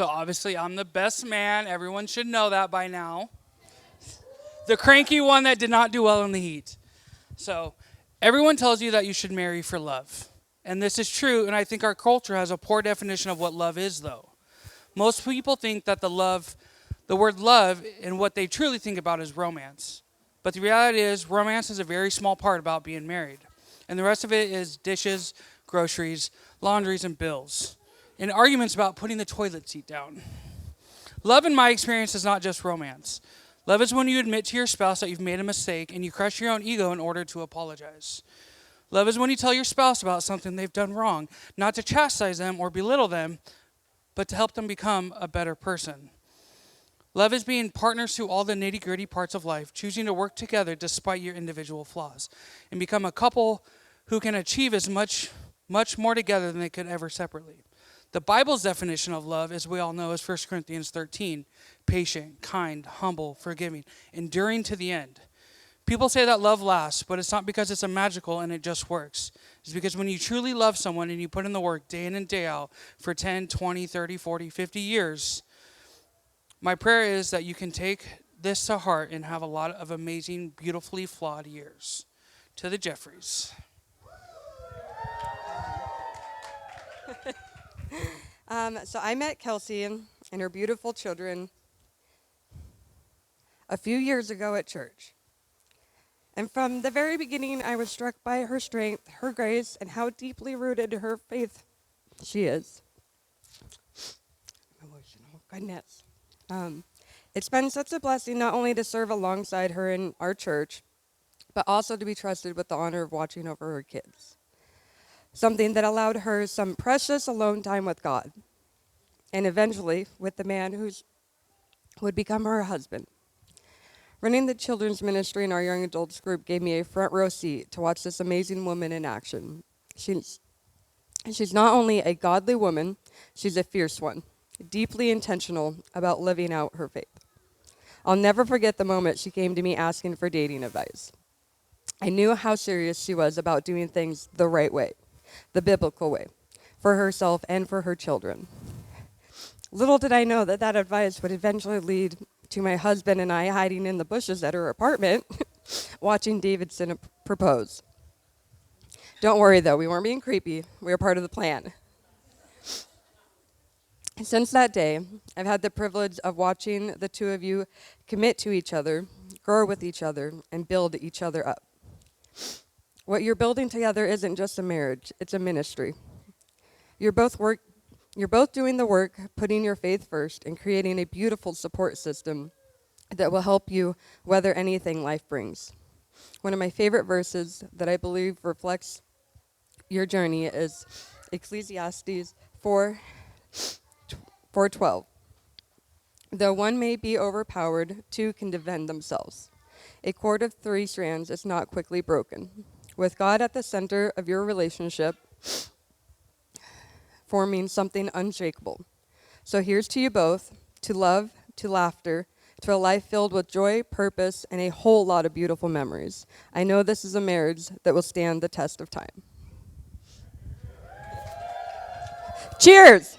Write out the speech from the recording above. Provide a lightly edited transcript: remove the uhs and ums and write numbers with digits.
So obviously I'm the best man. Everyone should know that by now. The cranky one that did not do well in the heat. So everyone tells you that you should marry for love. And this is true, and I think our culture has a poor definition of what love is, though. Most people think that the word love, and what they truly think about is romance. But the reality is, romance is a very small part about being married. And the rest of it is dishes, groceries, laundries, and bills. And arguments about putting the toilet seat down. Love, in my experience, is not just romance. Love is when you admit to your spouse that you've made a mistake and you crush your own ego in order to apologize. Love is when you tell your spouse about something they've done wrong, not to chastise them or belittle them, but to help them become a better person. Love is being partners through all the nitty-gritty parts of life, choosing to work together despite your individual flaws, and become a couple who can achieve as much more together than they could ever separately. The Bible's definition of love, as we all know, is 1 Corinthians 13, patient, kind, humble, forgiving, enduring to the end. People say that love lasts, but it's not because it's a magical and it just works. It's because when you truly love someone and you put in the work day in and day out for 10, 20, 30, 40, 50 years, my prayer is that you can take this to heart and have a lot of amazing, beautifully flawed years. To the Jeffries. So I met Kelsey and her beautiful children a few years ago at church. And from the very beginning, I was struck by her strength, her grace, and how deeply rooted her faith she is. Emotional, goodness. It's been such a blessing not only to serve alongside her in our church, but also to be trusted with the honor of watching over her kids. Something that allowed her some precious alone time with God, and eventually with the man who would become her husband. Running the children's ministry in our young adults group gave me a front row seat to watch this amazing woman in action. She's not only a godly woman, she's a fierce one, deeply intentional about living out her faith. I'll never forget the moment she came to me asking for dating advice. I knew how serious she was about doing things the right way, the biblical way, for herself and for her children. Little did I know that advice would eventually lead to my husband and I hiding in the bushes at her apartment, watching Davidson propose. Don't worry, though, we weren't being creepy. We were part of the plan. Since that day, I've had the privilege of watching the two of you commit to each other, grow with each other, and build each other up. What you're building together isn't just a marriage, it's a ministry. You're both doing the work, putting your faith first, and creating a beautiful support system that will help you weather anything life brings. One of my favorite verses that I believe reflects your journey is Ecclesiastes 4:12. Though one may be overpowered, two can defend themselves. A cord of 3 strands is not quickly broken. With God at the center of your relationship, forming something unshakable. So here's to you both, to love, to laughter, to a life filled with joy, purpose, and a whole lot of beautiful memories. I know this is a marriage that will stand the test of time. Cheers!